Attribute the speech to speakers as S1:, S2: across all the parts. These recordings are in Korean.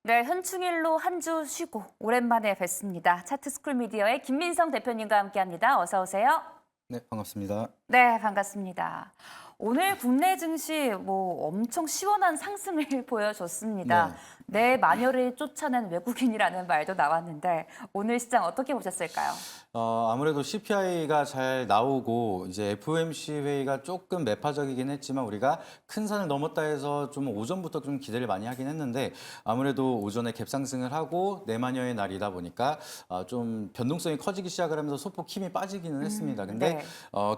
S1: 네, 현충일로 한 주 쉬고 오랜만에 뵙습니다. 차트스쿨 미디어의 김민성 대표님과 함께합니다. 어서 오세요.
S2: 네, 반갑습니다.
S1: 네, 반갑습니다. 오늘 국내 증시 엄청 시원한 상승을 보여줬습니다.
S2: 네.
S1: 내 마녀를 쫓아낸 외국인이라는 말도 나왔는데 오늘 시장 어떻게 보셨을까요?
S2: 아무래도 CPI가 잘 나오고 이제 FOMC 회의가 조금 매파적이긴 했지만 우리가 큰 산을 넘었다 해서 좀 오전부터 좀 기대를 많이 하긴 했는데 아무래도 오전에 갭상승을 하고 내마녀의 날이다 보니까 좀 변동성이 커지기 시작을 하면서 소폭 힘이 빠지기는 했습니다. 근데
S1: 네.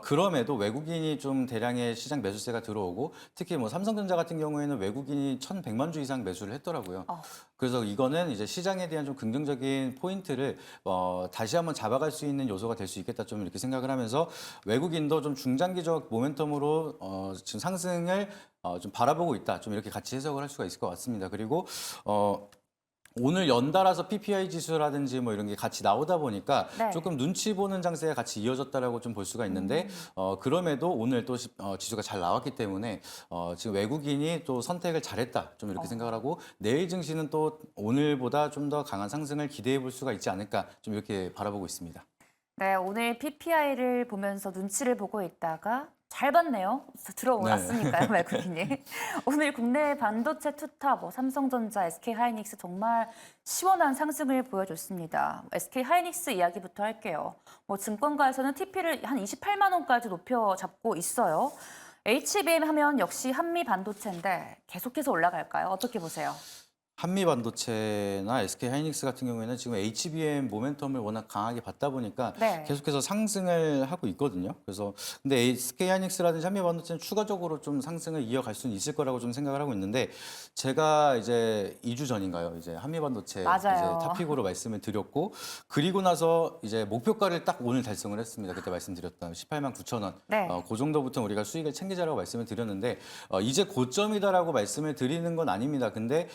S2: 그럼에도 외국인이 좀 대량의 시장 매수세가 들어오고 특히 뭐 삼성전자 같은 경우에는 외국인이 1,100만 주 이상 매수를 했더라고요.
S1: 어,
S2: 그래서 이거는 이제 시장에 대한 좀 긍정적인 포인트를 다시 한번 잡아갈 수 있는 요소가 될 수 있겠다 좀 이렇게 생각을 하면서 외국인도 좀 중장기적 모멘텀으로 지금 상승을 좀 바라보고 있다 좀 이렇게 같이 해석을 할 수가 있을 것 같습니다. 그리고 오늘 연달아서 PPI 지수라든지 뭐 이런 게 같이 나오다 보니까
S1: 네.
S2: 조금 눈치 보는 장세가 같이 이어졌다라고 좀 볼 수가 있는데 그럼에도 오늘 또 지수가 잘 나왔기 때문에 지금 외국인이 또 선택을 잘했다 좀 이렇게 생각을 하고 내일 증시는 또 오늘보다 좀 더 강한 상승을 기대해 볼 수가 있지 않을까 좀 이렇게 바라보고 있습니다.
S1: 네, 오늘 PPI를 보면서 눈치를 보고 있다가 잘 봤네요.
S2: 네.
S1: 들어왔으니까요, 외국인이. 오늘 국내 반도체 투탑, 삼성전자, SK하이닉스 정말 시원한 상승을 보여줬습니다. SK하이닉스 이야기부터 할게요. 증권가에서는 TP를 한 28만 원까지 높여 잡고 있어요. HBM 하면 역시 한미 반도체인데 계속해서 올라갈까요? 어떻게 보세요?
S2: 한미 반도체나 SK 하이닉스 같은 경우에는 지금 HBM 모멘텀을 워낙 강하게 받다 보니까
S1: 네.
S2: 계속해서 상승을 하고 있거든요. 그래서 근데 SK 하이닉스라든지 한미 반도체는 추가적으로 좀 상승을 이어갈 수는 있을 거라고 좀 생각을 하고 있는데 제가 이제 2주 전인가요? 이제 한미 반도체 이제
S1: 맞아요.
S2: 탑픽으로 말씀을 드렸고 그리고 나서 이제 목표가를 딱 오늘 달성을 했습니다. 그때 말씀드렸던 18만 9천 원.
S1: 네.
S2: 그 정도부터 우리가 수익을 챙기자라고 말씀을 드렸는데 이제 고점이다라고 말씀을 드리는 건 아닙니다. 근데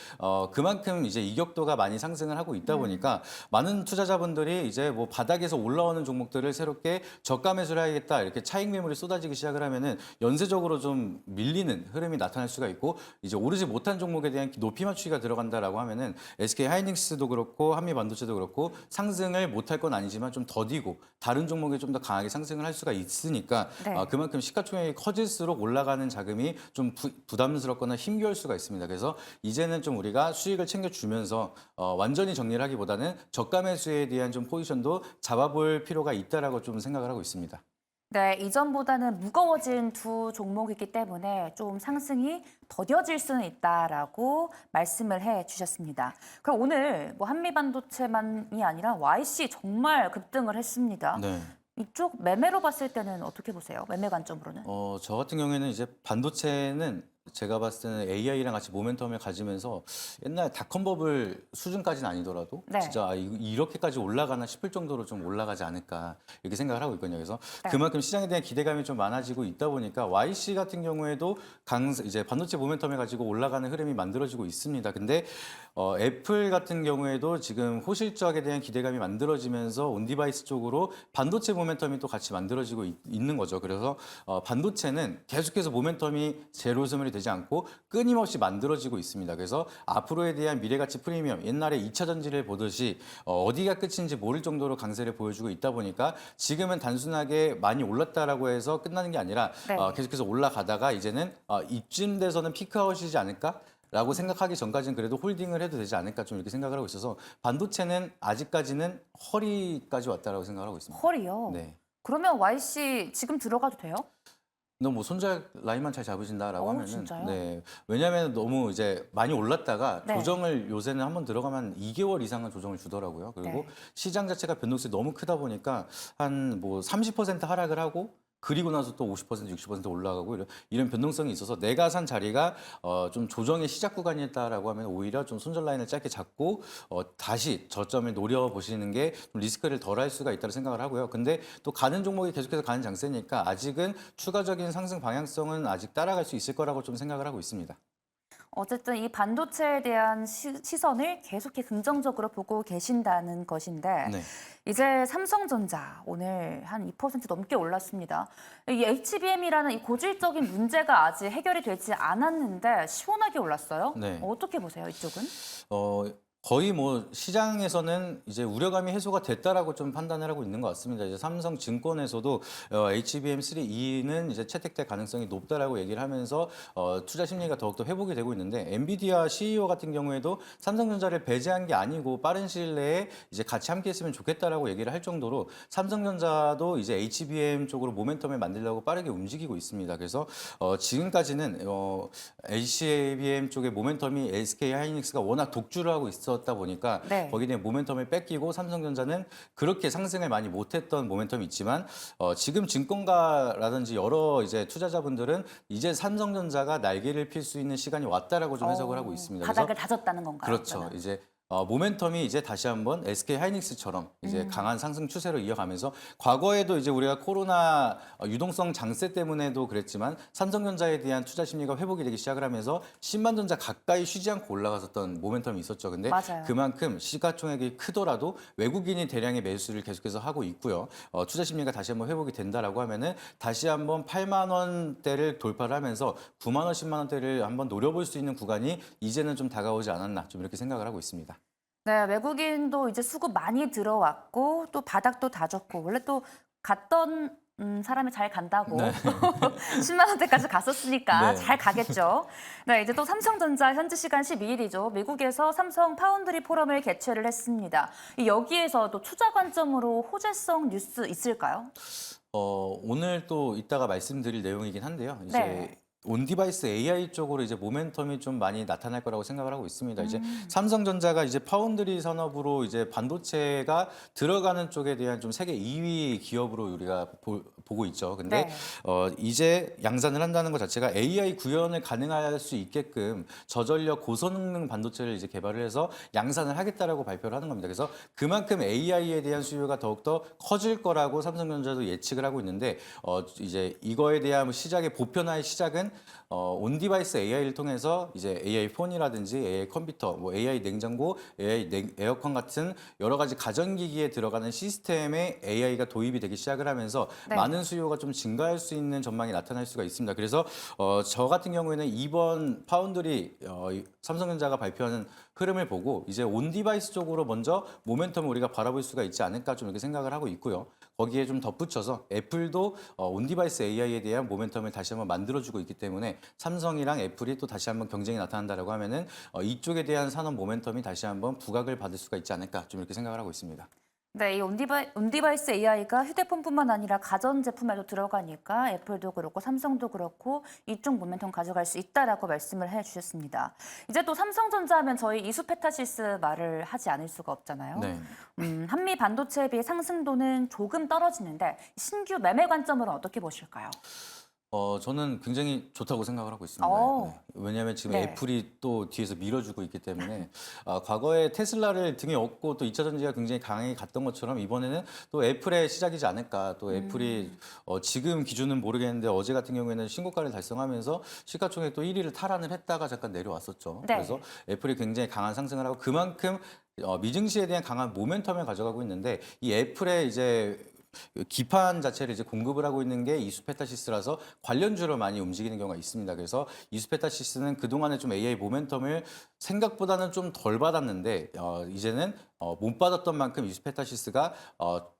S2: 그만큼 이제 이격도가 많이 상승을 하고 있다 보니까 많은 투자자분들이 이제 뭐 바닥에서 올라오는 종목들을 새롭게 저가 매수를 해야겠다 이렇게 차익 매물이 쏟아지기 시작을 하면은 연쇄적으로 좀 밀리는 흐름이 나타날 수가 있고 이제 오르지 못한 종목에 대한 높이 맞추기가 들어간다라고 하면은 SK 하이닉스도 그렇고 한미 반도체도 그렇고 상승을 못할 건 아니지만 좀 더디고 다른 종목에 좀 더 강하게 상승을 할 수가 있으니까
S1: 네.
S2: 그만큼 시가총액이 커질수록 올라가는 자금이 좀 부담스럽거나 힘겨울 수가 있습니다. 그래서 이제는 좀 우리가 수익을 챙겨주면서 완전히 정리를 하기보다는 저가 매수에 대한 좀 포지션도 잡아볼 필요가 있다라고 좀 생각을 하고 있습니다.
S1: 네, 이전보다는 무거워진 두 종목이기 때문에 좀 상승이 더뎌질 수는 있다라고 말씀을 해 주셨습니다. 그럼 오늘 한미 반도체만이 아니라 YC 정말 급등을 했습니다.
S2: 네.
S1: 이쪽 매매로 봤을 때는 어떻게 보세요? 매매 관점으로는?
S2: 저 같은 경우에는 이제 반도체는 제가 봤을 때는 AI랑 같이 모멘텀을 가지면서 옛날 닷컴 버블 수준까지는 아니더라도
S1: 네.
S2: 진짜 이렇게까지 올라가나 싶을 정도로 좀 올라가지 않을까 이렇게 생각을 하고 있거든요. 그래서
S1: 네.
S2: 그만큼 시장에 대한 기대감이 좀 많아지고 있다 보니까 YC 같은 경우에도 이제 반도체 모멘텀을 가지고 올라가는 흐름이 만들어지고 있습니다. 근데 애플 같은 경우에도 지금 호실적에 대한 기대감이 만들어지면서 온디바이스 쪽으로 반도체 모멘텀이 또 같이 만들어지고 있는 거죠. 그래서 반도체는 계속해서 모멘텀이 제로섬이 되지 않고 끊임없이 만들어지고 있습니다. 그래서 앞으로에 대한 미래가치 프리미엄, 옛날에 2차 전지를 보듯이 어디가 끝인지 모를 정도로 강세를 보여주고 있다 보니까 지금은 단순하게 많이 올랐다라고 해서 끝나는 게 아니라
S1: 네.
S2: 계속해서 올라가다가 이제는 이쯤 돼서는 피크아웃이지 않을까? 라고 생각하기 전까지는 그래도 홀딩을 해도 되지 않을까 좀 이렇게 생각을 하고 있어서 반도체는 아직까지는 허리까지 왔다라고 생각을 하고 있습니다.
S1: 헐이요.
S2: 네.
S1: 그러면 YC 지금 들어가도 돼요?
S2: 너무 손절 라인만 잘 잡으신다라고 하면은
S1: 진짜요?
S2: 네. 왜냐하면 너무 이제 많이 올랐다가
S1: 네.
S2: 조정을 요새는 한번 들어가면 2개월 이상은 조정을 주더라고요. 그리고
S1: 네.
S2: 시장 자체가 변동성이 너무 크다 보니까 한 뭐 30% 하락을 하고 그리고 나서 또 50%, 60% 올라가고 이런 변동성이 있어서 내가 산 자리가 좀 조정의 시작 구간이었다라고 하면 오히려 좀 손절 라인을 짧게 잡고 다시 저점을 노려 보시는 게 좀 리스크를 덜 할 수가 있다고 생각을 하고요. 근데 또 가는 종목이 계속해서 가는 장세니까 아직은 추가적인 상승 방향성은 아직 따라갈 수 있을 거라고 좀 생각을 하고 있습니다.
S1: 어쨌든 이 반도체에 대한 시선을 계속해 긍정적으로 보고 계신다는 것인데
S2: 네.
S1: 이제 삼성전자 오늘 한 2% 넘게 올랐습니다. 이 HBM이라는 이 고질적인 문제가 아직 해결이 되지 않았는데 시원하게 올랐어요.
S2: 네.
S1: 어떻게 보세요, 이쪽은?
S2: 어, 거의 뭐 시장에서는 이제 우려감이 해소가 됐다라고 좀 판단을 하고 있는 것 같습니다. 이제 삼성증권에서도 HBM3E는 이제 채택될 가능성이 높다라고 얘기를 하면서 투자 심리가 더욱더 회복이 되고 있는데 엔비디아 CEO 같은 경우에도 삼성전자를 배제한 게 아니고 빠른 시일 내에 이제 같이 함께했으면 좋겠다라고 얘기를 할 정도로 삼성전자도 이제 HBM 쪽으로 모멘텀을 만들려고 빠르게 움직이고 있습니다. 그래서 지금까지는 HBM 쪽의 모멘텀이 SK 하이닉스가 워낙 독주를 하고 있었다 보니까
S1: 네.
S2: 거기에 대한 모멘텀을 뺏기고 삼성전자는 그렇게 상승을 많이 못했던 모멘텀이 있지만 지금 증권가라든지 여러 이제 투자자분들은 이제 삼성전자가 날개를 필 수 있는 시간이 왔다라고 좀 해석을 하고 있습니다.
S1: 바닥을 다졌다는 건가요?
S2: 그렇죠.
S1: 그러면?
S2: 이제 모멘텀이 이제 다시 한번 SK 하이닉스처럼 이제 강한 상승 추세로 이어가면서 과거에도 이제 우리가 코로나 유동성 장세 때문에도 그랬지만 삼성전자에 대한 투자 심리가 회복이 되기 시작을 하면서 10만 전자 가까이 쉬지 않고 올라갔었던 모멘텀이 있었죠. 근데
S1: 맞아요.
S2: 그만큼 시가총액이 크더라도 외국인이 대량의 매수를 계속해서 하고 있고요. 투자 심리가 다시 한번 회복이 된다라고 하면은 다시 한번 8만 원대를 돌파를 하면서 9만 원, 10만 원대를 한번 노려볼 수 있는 구간이 이제는 좀 다가오지 않았나 좀 이렇게 생각을 하고 있습니다.
S1: 네, 외국인도 이제 수급 많이 들어왔고 또 바닥도 다졌고 원래 또 갔던 사람이 잘 간다고
S2: 네.
S1: 10만 원대까지 갔었으니까
S2: 네.
S1: 잘 가겠죠. 네, 이제 또 삼성전자 현지 시간 12일이죠. 미국에서 삼성 파운드리 포럼을 개최를 했습니다. 여기에서 또 투자 관점으로 호재성 뉴스 있을까요?
S2: 오늘 또 이따가 말씀드릴 내용이긴 한데요. 이제
S1: 네.
S2: 온디바이스 AI 쪽으로 이제 모멘텀이 좀 많이 나타날 거라고 생각을 하고 있습니다. 이제 삼성전자가 이제 파운드리 산업으로 이제 반도체가 들어가는 쪽에 대한 좀 세계 2위 기업으로 우리가 보고 있죠. 근데
S1: 네.
S2: 이제 양산을 한다는 것 자체가 AI 구현을 가능할 수 있게끔 저전력 고성능 반도체를 이제 개발을 해서 양산을 하겠다라고 발표를 하는 겁니다. 그래서 그만큼 AI에 대한 수요가 더욱더 커질 거라고 삼성전자도 예측을 하고 있는데 이제 이거에 대한 시작의 보편화의 시작은 온디바이스 AI를 통해서 이제 AI 폰이라든지 AI 컴퓨터, 뭐 AI 냉장고, AI 에어컨 같은 여러 가지 가전기기에 들어가는 시스템에 AI가 도입이 되기 시작을 하면서
S1: 네.
S2: 많은 수요가 좀 증가할 수 있는 전망이 나타날 수가 있습니다. 그래서 저 같은 경우에는 이번 파운드리 삼성전자가 발표하는 흐름을 보고 이제 온디바이스 쪽으로 먼저 모멘텀을 우리가 바라볼 수가 있지 않을까 좀 이렇게 생각을 하고 있고요. 거기에 좀 덧붙여서 애플도 온디바이스 AI에 대한 모멘텀을 다시 한번 만들어주고 있기 때문에 삼성이랑 애플이 또 다시 한번 경쟁이 나타난다라고 하면은 이쪽에 대한 산업 모멘텀이 다시 한번 부각을 받을 수가 있지 않을까 좀 이렇게 생각을 하고 있습니다.
S1: 네, 이 온디바이스 AI가 휴대폰뿐만 아니라 가전제품에도 들어가니까 애플도 그렇고 삼성도 그렇고 이쪽 모멘텀 가져갈 수 있다라고 말씀을 해주셨습니다. 이제 또 삼성전자 하면 저희 이수페타시스 말을 하지 않을 수가 없잖아요.
S2: 네.
S1: 한미 반도체에 비해 상승도는 조금 떨어지는데 신규 매매 관점으로는 어떻게 보실까요?
S2: 저는 굉장히 좋다고 생각을 하고 있습니다.
S1: 오.
S2: 네. 왜냐하면 지금
S1: 네.
S2: 애플이 또 뒤에서 밀어주고 있기 때문에 과거에 테슬라를 등에 업고 또 2차 전지가 굉장히 강하게 갔던 것처럼 이번에는 또 애플의 시작이지 않을까. 또 애플이 지금 기준은 모르겠는데 어제 같은 경우에는 신고가를 달성하면서 시가총액 또 1위를 탈환을 했다가 잠깐 내려왔었죠.
S1: 네.
S2: 그래서 애플이 굉장히 강한 상승을 하고 그만큼 미증시에 대한 강한 모멘텀을 가져가고 있는데 이 애플의 이제 기판 자체를 이제 공급을 하고 있는 게 이수페타시스라서 관련주로 많이 움직이는 경우가 있습니다. 그래서 이수페타시스는 그동안에 좀 AI 모멘텀을 생각보다는 좀 덜 받았는데 이제는 못 받았던 만큼 이수페타시스가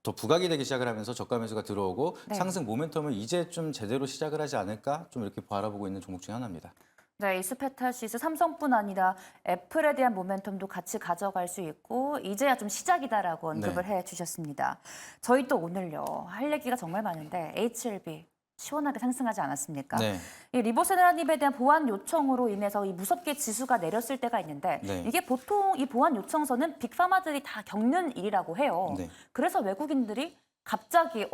S2: 더 부각이 되기 시작을 하면서 저가 매수가 들어오고
S1: 네.
S2: 상승 모멘텀을 이제 좀 제대로 시작을 하지 않을까 좀 이렇게 바라보고 있는 종목 중에 하나입니다.
S1: 네, 이수페타시스 삼성뿐 아니라 애플에 대한 모멘텀도 같이 가져갈 수 있고 이제야 좀 시작이다라고 언급을 해주셨습니다. 저희 또 오늘요 할 얘기가 정말 많은데 HLB 시원하게 상승하지 않았습니까?
S2: 네.
S1: 이 리보세라님에 대한 보완 요청으로 인해서 이 무섭게 지수가 내렸을 때가 있는데
S2: 네.
S1: 이게 보통 이 보완 요청서는 빅파마들이 다 겪는 일이라고 해요.
S2: 네.
S1: 그래서 외국인들이 갑자기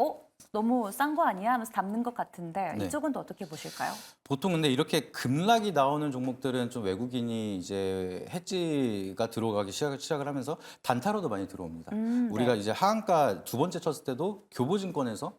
S1: 너무 싼 거 아니야 하면서 담는 것 같은데
S2: 네.
S1: 이쪽은 또 어떻게 보실까요?
S2: 보통 근데 이렇게 급락이 나오는 종목들은 좀 외국인이 이제 해지가 들어가기 시작을 하면서 단타로도 많이 들어옵니다. 우리가
S1: 네.
S2: 이제 하한가 두 번째 쳤을 때도 교보증권에서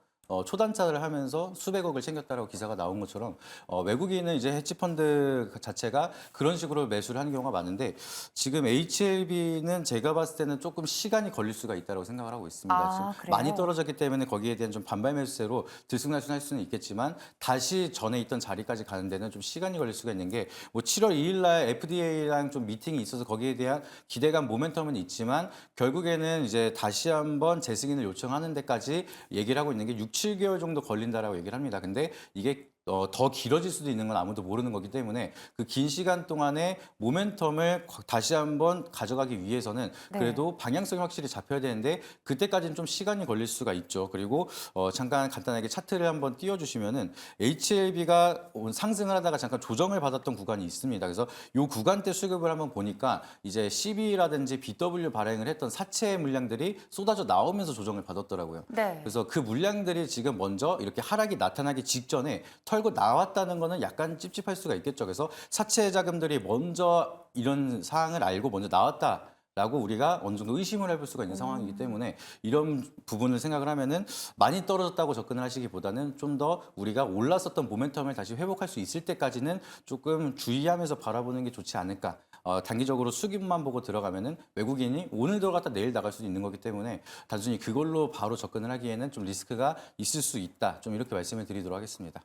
S2: 초단타를 하면서 수백억을 챙겼다라고 기사가 나온 것처럼 외국인은 이제 헤지펀드 자체가 그런 식으로 매수를 하는 경우가 많은데 지금 HLB는 제가 봤을 때는 조금 시간이 걸릴 수가 있다고 생각을 하고 있습니다.
S1: 아,
S2: 지금
S1: 그래요?
S2: 많이 떨어졌기 때문에 거기에 대한 좀 반발 매수세로 들쑥날쑥할 수는 있겠지만 다시 전에 있던 자리까지 가는 데는 좀 시간이 걸릴 수가 있는 게 뭐 7월 2일 날 FDA랑 좀 미팅이 있어서 거기에 대한 기대감 모멘텀은 있지만 결국에는 이제 다시 한번 재승인을 요청하는 데까지 얘기를 하고 있는 게 6, 7개월 정도 걸린다라고 얘기를 합니다. 근데 이게 더 길어질 수도 있는 건 아무도 모르는 거기 때문에 그 긴 시간 동안에 모멘텀을 다시 한번 가져가기 위해서는
S1: 네.
S2: 그래도 방향성이 확실히 잡혀야 되는데 그때까지는 좀 시간이 걸릴 수가 있죠. 그리고 잠깐 간단하게 차트를 한번 띄워주시면은 HLB가 상승을 하다가 잠깐 조정을 받았던 구간이 있습니다. 그래서 이 구간대 수급을 한번 보니까 이제 CB라든지 BW 발행을 했던 사채 물량들이 쏟아져 나오면서 조정을 받았더라고요.
S1: 네.
S2: 그래서 그 물량들이 지금 먼저 이렇게 하락이 나타나기 직전에 털고 나왔다는 거는 약간 찝찝할 수가 있겠죠. 그래서 사채 자금들이 먼저 이런 사항을 알고 먼저 나왔다라고 우리가 어느 정도 의심을 해볼 수가 있는 상황이기 때문에 이런 부분을 생각을 하면은 많이 떨어졌다고 접근을 하시기보다는 좀 더 우리가 올랐었던 모멘텀을 다시 회복할 수 있을 때까지는 조금 주의하면서 바라보는 게 좋지 않을까. 단기적으로 수급만 보고 들어가면은 외국인이 오늘 들어갔다 내일 나갈 수도 있는 거기 때문에 단순히 그걸로 바로 접근을 하기에는 좀 리스크가 있을 수 있다. 좀 이렇게 말씀을 드리도록 하겠습니다.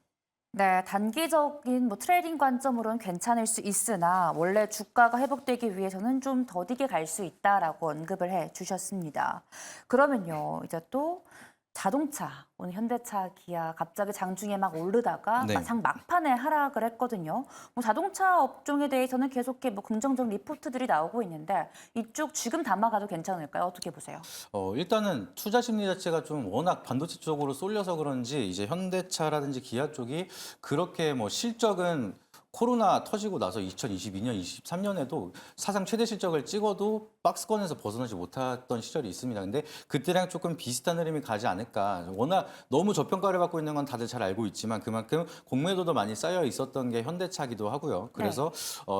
S1: 네, 단기적인 트레이딩 관점으로는 괜찮을 수 있으나 원래 주가가 회복되기 위해서는 좀 더디게 갈 수 있다라고 언급을 해 주셨습니다. 그러면요, 이제 또 자동차, 오늘 현대차, 기아 갑자기 장중에 막 오르다가
S2: 네.
S1: 장 막판에 하락을 했거든요. 자동차 업종에 대해서는 계속해 긍정적 리포트들이 나오고 있는데 이쪽 지금 담아가도 괜찮을까요? 어떻게 보세요?
S2: 일단은 투자 심리 자체가 좀 워낙 반도체 쪽으로 쏠려서 그런지 이제 현대차라든지 기아 쪽이 그렇게 뭐 실적은 코로나 터지고 나서 2022년, 23년에도 사상 최대 실적을 찍어도 박스권에서 벗어나지 못했던 시절이 있습니다. 근데 그때랑 조금 비슷한 흐름이 가지 않을까. 워낙 너무 저평가를 받고 있는 건 다들 잘 알고 있지만 그만큼 공매도도 많이 쌓여 있었던 게 현대차기도 하고요. 그래서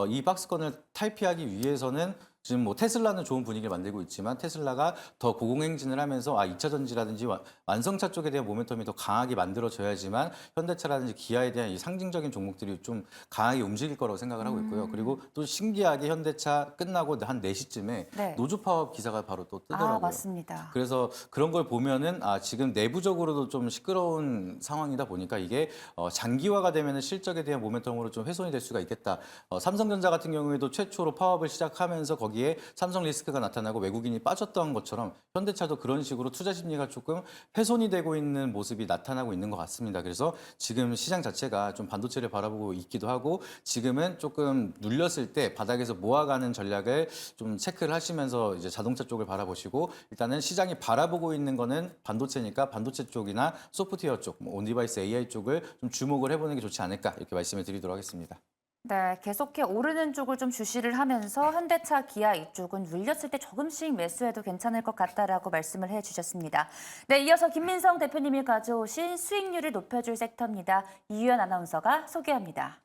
S2: 이 박스권을 탈피하기 위해서는 지금 뭐 테슬라는 좋은 분위기를 만들고 있지만 테슬라가 더 고공행진을 하면서 2차 전지라든지 완성차 쪽에 대한 모멘텀이 더 강하게 만들어져야지만 현대차라든지 기아에 대한 이 상징적인 종목들이 좀 강하게 움직일 거라고 생각을 하고 있고요. 그리고 또 신기하게 현대차 끝나고 한 4시쯤에
S1: 네.
S2: 노조 파업 기사가 바로 또
S1: 아,
S2: 뜨더라고요.
S1: 맞습니다.
S2: 그래서 그런 걸 보면은 지금 내부적으로도 좀 시끄러운 상황이다 보니까 이게 장기화가 되면은 실적에 대한 모멘텀으로 좀 훼손이 될 수가 있겠다. 삼성전자 같은 경우에도 최초로 파업을 시작하면서 거기에 삼성 리스크가 나타나고 외국인이 빠졌던 것처럼 현대차도 그런 식으로 투자 심리가 조금 훼손이 되고 있는 모습이 나타나고 있는 것 같습니다. 그래서 지금 시장 자체가 좀 반도체를 바라보고 있기도 하고 지금은 조금 눌렸을 때 바닥에서 모아가는 전략을 좀 체크를 하시면서 이제 자동차 쪽을 바라보시고 일단은 시장이 바라보고 있는 거는 반도체니까 반도체 쪽이나 소프트웨어 쪽, 온디바이스 AI 쪽을 좀 주목을 해보는 게 좋지 않을까 이렇게 말씀을 드리도록 하겠습니다.
S1: 네, 계속해 오르는 쪽을 좀 주시를 하면서 현대차, 기아 이쪽은 눌렸을 때 조금씩 매수해도 괜찮을 것 같다라고 말씀을 해주셨습니다. 네, 이어서 김민성 대표님이 가져오신 수익률을 높여줄 섹터입니다. 이유연 아나운서가 소개합니다.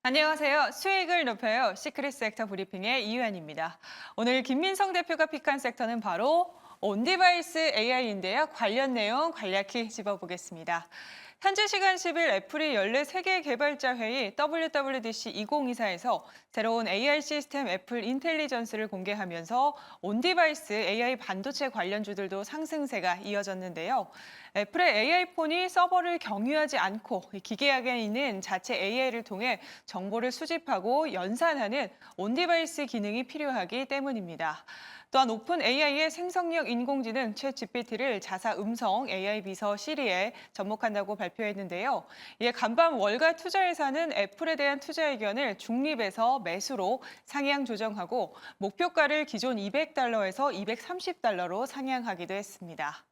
S3: 안녕하세요. 수익을 높여요. 시크릿 섹터 브리핑의 이유연입니다. 오늘 김민성 대표가 픽한 섹터는 바로 온디바이스 AI인데요. 관련 내용 간략히 짚어보겠습니다. 현재 시간 10일 애플이 14개 개발자 회의 WWDC 2024에서 새로운 AI 시스템 애플 인텔리전스를 공개하면서 온디바이스 AI 반도체 관련주들도 상승세가 이어졌는데요. 애플의 AI폰이 서버를 경유하지 않고 기계학에 있는 자체 AI를 통해 정보를 수집하고 연산하는 온디바이스 기능이 필요하기 때문입니다. 또한 오픈 AI의 생성력 인공지능 챗 GPT를 자사 음성 AI 비서 시리에 접목한다고 발표했는데요. 이에 간밤 월가 투자 회사는 애플에 대한 투자 의견을 중립에서 매수로 상향 조정하고 목표가를 기존 $200에서 $230로 상향하기도 했습니다.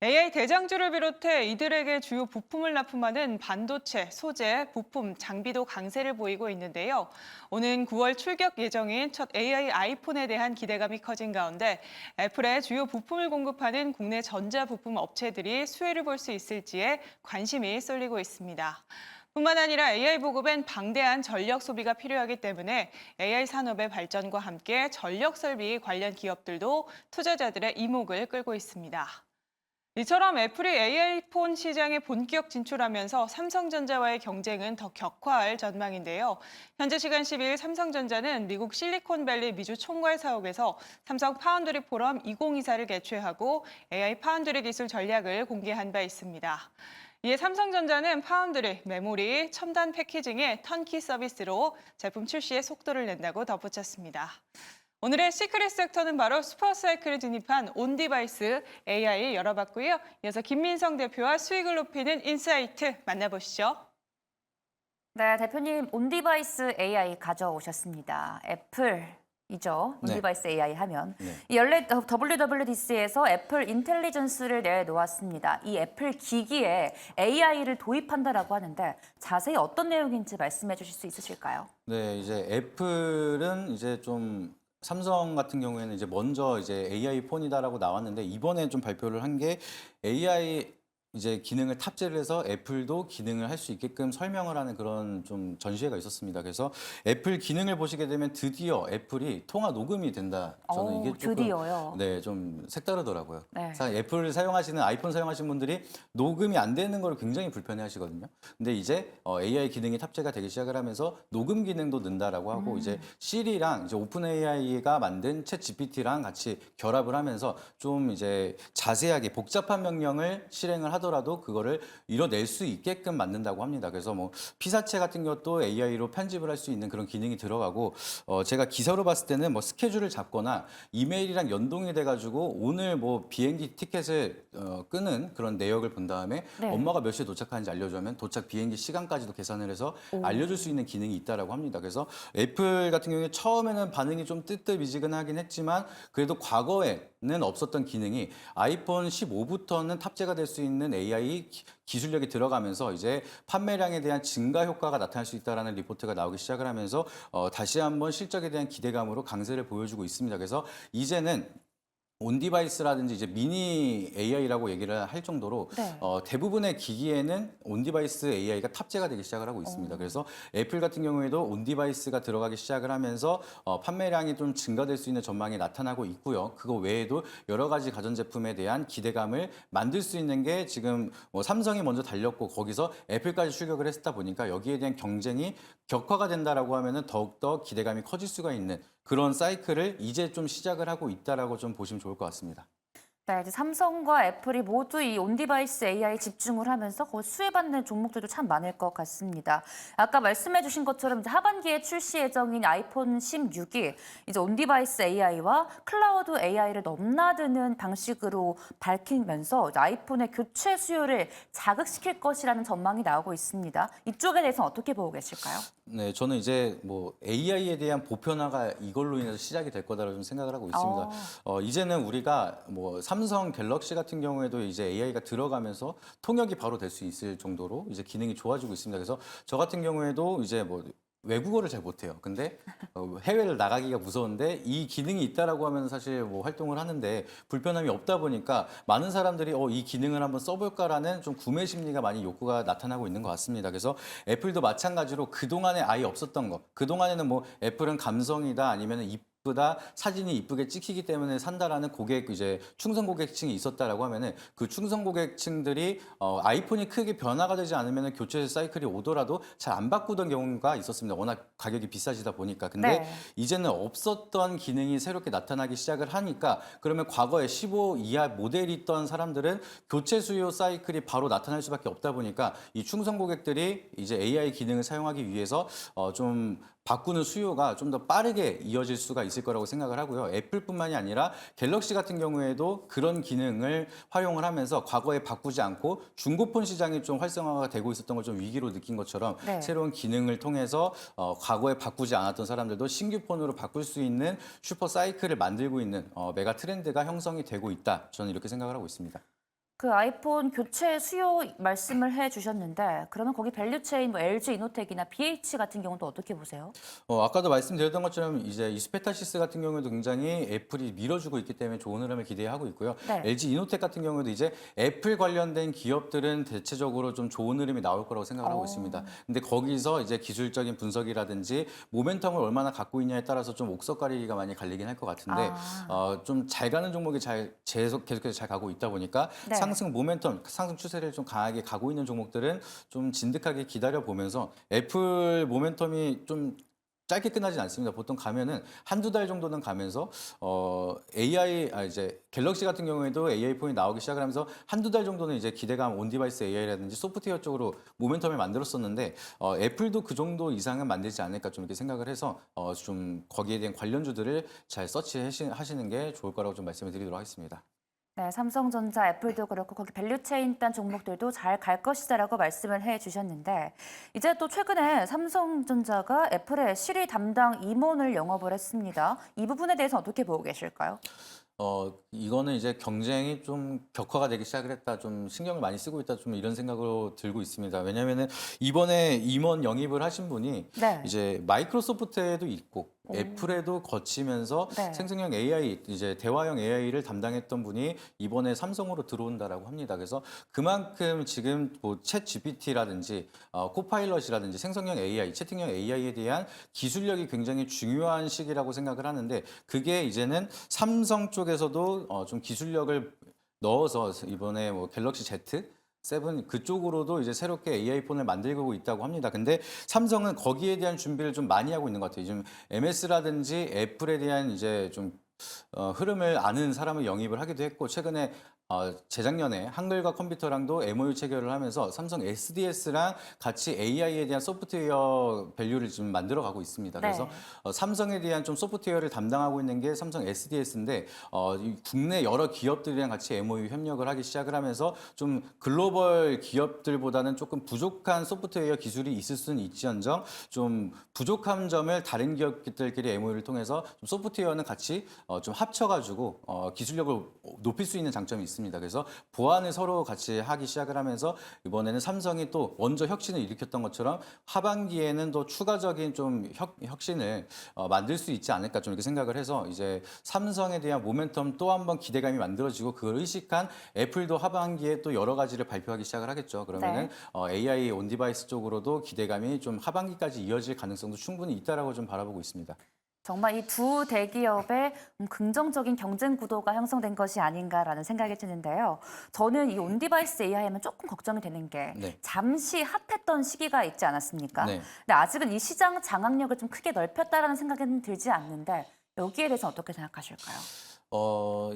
S3: AI 대장주를 비롯해 이들에게 주요 부품을 납품하는 반도체, 소재, 부품, 장비도 강세를 보이고 있는데요. 오는 9월 출격 예정인 첫 AI 아이폰에 대한 기대감이 커진 가운데 애플의 주요 부품을 공급하는 국내 전자부품 업체들이 수혜를 볼 수 있을지에 관심이 쏠리고 있습니다. 뿐만 아니라 AI 보급엔 방대한 전력 소비가 필요하기 때문에 AI 산업의 발전과 함께 전력 설비 관련 기업들도 투자자들의 이목을 끌고 있습니다. 이처럼 애플이 AI 폰 시장에 본격 진출하면서 삼성전자와의 경쟁은 더 격화할 전망인데요. 현재 시간 10일 삼성전자는 미국 실리콘밸리 미주 총괄 사옥에서 삼성 파운드리 포럼 2024를 개최하고 AI 파운드리 기술 전략을 공개한 바 있습니다. 이에 삼성전자는 파운드리, 메모리, 첨단 패키징의 턴키 서비스로 제품 출시에 속도를 낸다고 덧붙였습니다. 오늘의 시크릿 섹터는 바로 슈퍼사이클을 진입한 온디바이스 AI를 열어봤고요. 이어서 김민성 대표와 수익을 높이는 인사이트 만나보시죠.
S1: 네, 대표님 온디바이스 AI 가져오셨습니다. 애플이죠.
S2: 네.
S1: 온디바이스 AI 하면.
S2: 네.
S1: 이 연례 WWDC에서 애플 인텔리전스를 내놓았습니다. 이 애플 기기에 AI를 도입한다라고 하는데 자세히 어떤 내용인지 말씀해 주실 수 있으실까요?
S2: 네, 이제 애플은 이제 좀 삼성 같은 경우에는 이제 먼저 이제 AI 폰이다라고 나왔는데 이번에 좀 발표를 한 게 AI 이제 기능을 탑재를 해서 애플도 기능을 할 수 있게끔 설명을 하는 그런 좀 전시회가 있었습니다. 그래서 애플 기능을 보시게 되면 드디어 애플이 통화 녹음이 된다. 저는 이게 조금
S1: 드디어요.
S2: 네, 좀 색다르더라고요.
S1: 네.
S2: 사실 애플을 사용하시는 아이폰 사용하시는 분들이 녹음이 안 되는 걸 굉장히 불편해 하시거든요. 근데 이제 AI 기능이 탑재가 되기 시작을 하면서 녹음 기능도 는다라고 하고 이제 시리랑 이제 오픈 AI가 만든 챗 GPT랑 같이 결합을 하면서 좀 이제 자세하게 복잡한 명령을 실행을 하더라도 그거를 이뤄낼 수 있게끔 만든다고 합니다. 그래서 뭐 피사체 같은 것도 AI로 편집을 할 수 있는 그런 기능이 들어가고 제가 기사로 봤을 때는 뭐 스케줄을 잡거나 이메일이랑 연동이 돼가지고 오늘 뭐 비행기 티켓을 끄는 그런 내역을 본 다음에
S1: 네.
S2: 엄마가 몇 시에 도착하는지 알려주면 도착 비행기 시간까지도 계산을 해서 알려줄 수 있는 기능이 있다라고 합니다. 그래서 애플 같은 경우에 처음에는 반응이 좀 뜨뜻미지근하긴 했지만 그래도 과거에는 없었던 기능이 아이폰 15부터는 탑재가 될 수 있는 AI 기술력이 들어가면서 이제 판매량에 대한 증가 효과가 나타날 수 있다라는 리포트가 나오기 시작을 하면서 다시 한번 실적에 대한 기대감으로 강세를 보여주고 있습니다. 그래서 이제는 온디바이스라든지 이제 미니 AI라고 얘기를 할 정도로
S1: 네.
S2: 대부분의 기기에는 온디바이스 AI가 탑재가 되기 시작을 하고 있습니다. 그래서 애플 같은 경우에도 온디바이스가 들어가기 시작을 하면서 판매량이 좀 증가될 수 있는 전망이 나타나고 있고요. 그거 외에도 여러 가지 가전제품에 대한 기대감을 만들 수 있는 게 지금 뭐 삼성이 먼저 달렸고 거기서 애플까지 출격을 했다 보니까 여기에 대한 경쟁이 격화가 된다라고 하면은 더욱더 기대감이 커질 수가 있는 그런 사이클을 이제 좀 시작을 하고 있다라고 좀 보시면 좋을 것 같습니다.
S1: 네, 이제 삼성과 애플이 모두 이 온디바이스 AI 집중을 하면서 거의 수혜받는 종목들도 참 많을 것 같습니다. 아까 말씀해주신 것처럼 이제 하반기에 출시 예정인 아이폰 16이 이제 온디바이스 AI와 클라우드 AI를 넘나드는 방식으로 밝히면서 이제 아이폰의 교체 수요를 자극시킬 것이라는 전망이 나오고 있습니다. 이쪽에 대해서는 어떻게 보고 계실까요?
S2: 네, 저는 이제 뭐 AI에 대한 보편화가 이걸로 인해서 시작이 될 거다라고 좀 생각을 하고 있습니다. 이제는 우리가 뭐 삼성 갤럭시 같은 경우에도 이제 AI가 들어가면서 통역이 바로 될 수 있을 정도로 이제 기능이 좋아지고 있습니다. 그래서 저 같은 경우에도 이제 뭐 외국어를 잘 못해요. 근데 해외를 나가기가 무서운데 이 기능이 있다라고 하면 사실 뭐 활동을 하는데 불편함이 없다 보니까 많은 사람들이 이 기능을 한번 써볼까라는 좀 구매 심리가 많이 욕구가 나타나고 있는 것 같습니다. 그래서 애플도 마찬가지로 그동안에 아예 없었던 거. 그동안에는 뭐 애플은 감성이다 아니면 이쁘다 사진이 이쁘게 찍히기 때문에 산다라는 고객 이제 충성 고객층이 있었다라고 하면은 그 충성 고객층들이 아이폰이 크게 변화가 되지 않으면 교체 사이클이 오더라도 잘 안 바꾸던 경우가 있었습니다. 워낙 가격이 비싸지다 보니까. 근데
S1: 네.
S2: 이제는 없었던 기능이 새롭게 나타나기 시작을 하니까 그러면 과거에 15 이하 모델이 있던 사람들은 교체 수요 사이클이 바로 나타날 수밖에 없다 보니까 이 충성 고객들이 이제 AI 기능을 사용하기 위해서 좀 바꾸는 수요가 좀 더 빠르게 이어질 수가 있을 거라고 생각을 하고요. 애플뿐만이 아니라 갤럭시 같은 경우에도 그런 기능을 활용을 하면서 과거에 바꾸지 않고 중고폰 시장이 좀 활성화가 되고 있었던 걸 좀 위기로 느낀 것처럼
S1: 네.
S2: 새로운 기능을 통해서 과거에 바꾸지 않았던 사람들도 신규 폰으로 바꿀 수 있는 슈퍼 사이클을 만들고 있는 메가 트렌드가 형성이 되고 있다. 저는 이렇게 생각을 하고 있습니다.
S1: 그 아이폰 교체 수요 말씀을 해주셨는데 그러면 거기 밸류체인 뭐 LG 이노텍이나 BH 같은 경우는 또 어떻게 보세요?
S2: 아까도 말씀드렸던 것처럼 이제 이스페타시스 같은 경우에도 굉장히 애플이 밀어주고 있기 때문에 좋은 흐름을 기대하고 있고요.
S1: 네.
S2: LG 이노텍 같은 경우도 이제 애플 관련된 기업들은 대체적으로 좀 좋은 흐름이 나올 거라고 생각을 하고 있습니다. 근데 거기서 이제 기술적인 분석이라든지 모멘텀을 얼마나 갖고 있냐에 따라서 좀 옥석가리기가 많이 갈리긴 할 것 같은데 좀 잘 가는 종목이 계속해서 잘 가고 있다 보니까
S1: 네.
S2: 상승 모멘텀, 상승 추세를 좀 강하게 가고 있는 종목들은 좀 진득하게 기다려 보면서 애플 모멘텀이 좀 짧게 끝나진 않습니다. 보통 가면은 한두 달 정도는 가면서 이제 갤럭시 같은 경우에도 AI 폰이 나오기 시작을 하면서 한두 달 정도는 이제 기대감 온 디바이스 AI라든지 소프트웨어 쪽으로 모멘텀을 만들었었는데 애플도 그 정도 이상은 만들지 않을까 좀 이렇게 생각을 해서 좀 거기에 대한 관련주들을 잘 서치하시는 게 좋을 거라고 좀 말씀을 드리도록 하겠습니다.
S1: 네, 삼성전자, 애플도 그렇고 거기 밸류체인 단 종목들도 잘 갈 것이다라고 말씀을 해주셨는데 이제 또 최근에 삼성전자가 애플의 실의 담당 임원을 영업을 했습니다. 이 부분에 대해서 어떻게 보고 계실까요?
S2: 이거는 이제 경쟁이 좀 격화가 되기 시작을 했다. 좀 신경을 많이 쓰고 있다. 좀 이런 생각으로 들고 있습니다. 왜냐면은 이번에 임원 영입을 하신 분이
S1: 네.
S2: 이제 마이크로소프트에도 있고 애플에도 거치면서
S1: 네.
S2: 생성형 AI, 이제 대화형 AI를 담당했던 분이 이번에 삼성으로 들어온다라고 합니다. 그래서 그만큼 지금 뭐챗 GPT라든지 코파일럿이라든지 생성형 AI, 채팅형 AI에 대한 기술력이 굉장히 중요한 시기라고 생각을 하는데 그게 이제는 삼성 쪽에서도 좀 기술력을 넣어서 이번에 뭐 갤럭시 Z 세븐 그쪽으로도 이제 새롭게 AI 폰을 만들고 있다고 합니다. 근데 삼성은 거기에 대한 준비를 좀 많이 하고 있는 것 같아요. 지금 MS라든지 애플에 대한 이제 좀 흐름을 아는 사람을 영입을 하기도 했고 최근에 재작년에 한글과 컴퓨터랑도 MOU 체결을 하면서 삼성 SDS랑 같이 AI에 대한 소프트웨어 밸류를 지금 만들어가고 있습니다.
S1: 네.
S2: 그래서 삼성에 대한 좀 소프트웨어를 담당하고 있는 게 삼성 SDS인데 국내 여러 기업들이랑 같이 MOU 협력을 하기 시작을 하면서 좀 글로벌 기업들보다는 조금 부족한 소프트웨어 기술이 있을 수는 있지언정 좀 부족한 점을 다른 기업들끼리 MOU를 통해서 좀 소프트웨어는 같이 좀 합쳐가지고 기술력을 높일 수 있는 장점이 있습니다. 그래서 보완을 서로 같이 하기 시작을 하면서 이번에는 삼성이 또 먼저 혁신을 일으켰던 것처럼 하반기에는 또 추가적인 좀 혁신을 만들 수 있지 않을까 좀 이렇게 생각을 해서 이제 삼성에 대한 모멘텀 또 한 번 기대감이 만들어지고 그걸 의식한 애플도 하반기에 또 여러 가지를 발표하기 시작을 하겠죠. 그러면은 AI 온 디바이스 쪽으로도 기대감이 좀 하반기까지 이어질 가능성도 충분히 있다라고 좀 바라보고 있습니다.
S1: 정말 이 두 대기업의 긍정적인 경쟁 구도가 형성된 것이 아닌가라는 생각이 드는데요. 저는 이 온디바이스 AI 하면 조금 걱정이 되는 게
S2: 네.
S1: 잠시 핫했던 시기가 있지 않았습니까?
S2: 네.
S1: 근데 아직은 이 시장 장악력을 좀 크게 넓혔다라는 생각은 들지 않는데 여기에 대해서 어떻게 생각하실까요?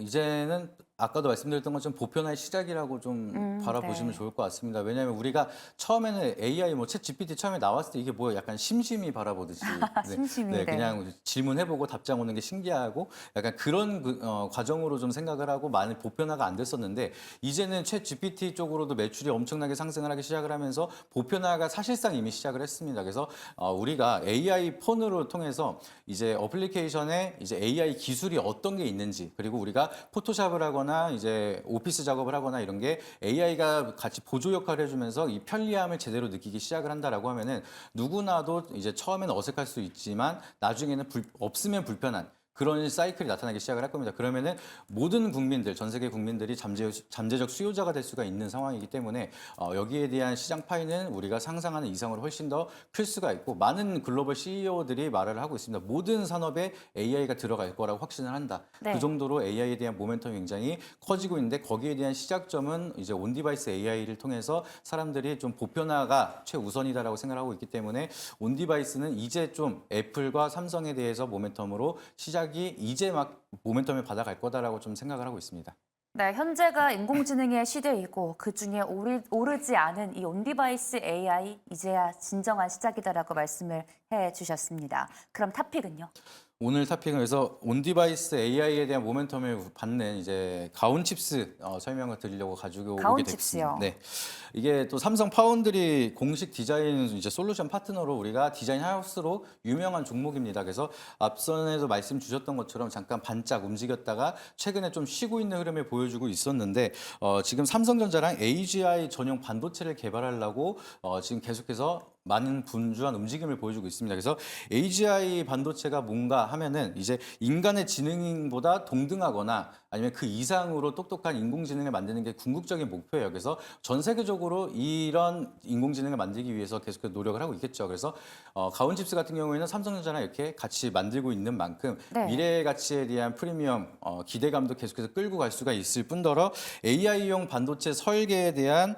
S2: 이제는 아까도 말씀드렸던 것처럼 보편화의 시작이라고 좀 바라보시면
S1: 네.
S2: 좋을 것 같습니다. 왜냐하면 우리가 처음에는 AI 뭐 챗 GPT 처음에 나왔을 때 이게 뭐 약간 심심히 바라보듯이
S1: 심심히, 네.
S2: 그냥 질문해보고 답장 오는 게 신기하고 약간 그런 과정으로 좀 생각을 하고 많이 보편화가 안 됐었는데 이제는 챗 GPT 쪽으로도 매출이 엄청나게 상승을 하기 시작을 하면서 보편화가 사실상 이미 시작을 했습니다. 그래서 우리가 AI 폰으로 통해서 이제 어플리케이션에 이제 AI 기술이 어떤 게 있는지 그리고 우리가 포토샵을 하거나 이제 오피스 작업을 하거나 이런 게 AI가 같이 보조 역할을 해주면서 이 편리함을 제대로 느끼기 시작을 한다라고 하면은 누구나도 이제 처음에는 어색할 수 있지만 나중에는 없으면 불편한 그런 사이클이 나타나기 시작을 할 겁니다. 그러면은 모든 국민들, 전 세계 국민들이 잠재적 수요자가 될 수가 있는 상황이기 때문에 여기에 대한 시장 파이는 우리가 상상하는 이상으로 훨씬 더 클 수가 있고 많은 글로벌 CEO들이 말을 하고 있습니다. 모든 산업에 AI가 들어갈 거라고 확신을 한다.
S1: 네.
S2: 그 정도로 AI에 대한 모멘텀이 굉장히 커지고 있는데 거기에 대한 시작점은 이제 온디바이스 AI를 통해서 사람들이 좀 보편화가 최우선이다라고 생각하고 있기 때문에 온디바이스는 이제 좀 애플과 삼성에 대해서 모멘텀으로 시작이 이제 막 모멘텀을 받아갈 거다라고 좀 생각을 하고 있습니다.
S1: 네, 현재가 인공지능의 시대이고 그중에 오르지 않은 이 온디바이스 AI 이제야 진정한 시작이다라고 말씀을 해주셨습니다. 그럼 탑픽은요?
S2: 오늘 토픽은 그래서 온디바이스 AI에 대한 모멘텀을 받는 이제 가온칩스 설명을 드리려고 가지고 오게
S1: 가온칩스요?
S2: 됐습니다. 네, 이게 또 삼성 파운드리 공식 디자인 이제 솔루션 파트너로 우리가 디자인 하우스로 유명한 종목입니다. 그래서 앞선에도 말씀 주셨던 것처럼 잠깐 반짝 움직였다가 최근에 좀 쉬고 있는 흐름을 보여주고 있었는데 지금 삼성전자랑 AGI 전용 반도체를 개발하려고 지금 계속해서 많은 분주한 움직임을 보여주고 있습니다. 그래서 AGI 반도체가 뭔가 하면은 이제 인간의 지능보다 동등하거나 아니면 그 이상으로 똑똑한 인공지능을 만드는 게 궁극적인 목표예요. 그래서 전 세계적으로 이런 인공지능을 만들기 위해서 계속 노력을 하고 있겠죠. 그래서 가온칩스 같은 경우에는 삼성전자랑 이렇게 같이 만들고 있는 만큼
S1: 네.
S2: 미래의 가치에 대한 프리미엄 기대감도 계속해서 끌고 갈 수가 있을 뿐더러 AI용 반도체 설계에 대한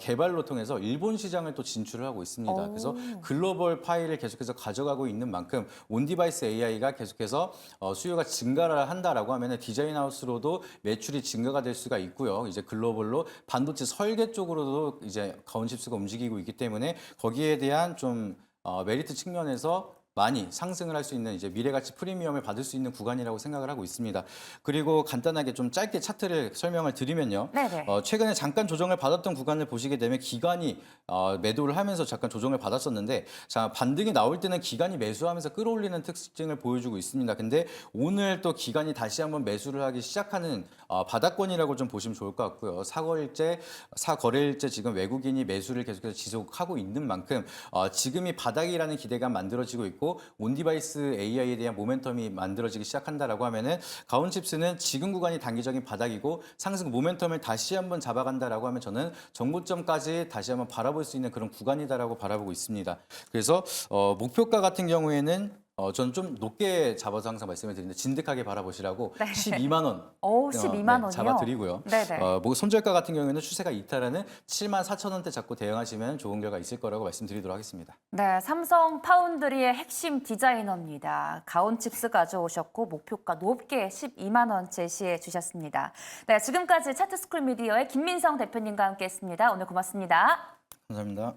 S2: 개발로 통해서 일본 시장을 또 진출을 하고 있습니다. 그래서 글로벌 파이를 계속해서 가져가고 있는 만큼 온디바이스 AI가 계속해서 수요가 증가를 한다라고 하면 디자인 하우스로도 매출이 증가가 될 수가 있고요. 이제 글로벌로 반도체 설계 쪽으로도 이제 가온칩스가 움직이고 있기 때문에 거기에 대한 좀 메리트 측면에서 많이 상승을 할 수 있는 이제 미래가치 프리미엄을 받을 수 있는 구간이라고 생각을 하고 있습니다. 그리고 간단하게 좀 짧게 차트를 설명을 드리면요.
S1: 네네.
S2: 최근에 잠깐 조정을 받았던 구간을 보시게 되면 기관이 매도를 하면서 잠깐 조정을 받았었는데 자, 반등이 나올 때는 기관이 매수하면서 끌어올리는 특징을 보여주고 있습니다. 근데 오늘 또 기관이 다시 한번 매수를 하기 시작하는 바닥권이라고 좀 보시면 좋을 것 같고요. 사거래일째 지금 외국인이 매수를 계속해서 지속하고 있는 만큼 지금이 바닥이라는 기대감 만들어지고 있고 온디바이스 AI에 대한 모멘텀이 만들어지기 시작한다라고 하면은 가온칩스는 지금 구간이 단기적인 바닥이고 상승 모멘텀을 다시 한번 잡아간다라고 하면 저는 정고점까지 다시 한번 바라볼 수 있는 그런 구간이다라고 바라보고 있습니다. 그래서 목표가 같은 경우에는 저는 좀 높게 잡아서 항상 말씀을 드리는데 진득하게 바라보시라고
S1: 네.
S2: 12만 원.
S1: 오, 12만 원이요?
S2: 잡아드리고요.
S1: 네네.
S2: 손절가 같은 경우에는 추세가 이탈하는 7만 4천 원대 잡고 대응하시면 좋은 결과 있을 거라고 말씀드리도록 하겠습니다.
S1: 네, 삼성 파운드리의 핵심 디자이너입니다. 가온칩스 가져오셨고 목표가 높게 12만 원 제시해 주셨습니다. 네, 지금까지 차트스쿨 미디어의 김민성 대표님과 함께했습니다. 오늘 고맙습니다.
S2: 감사합니다.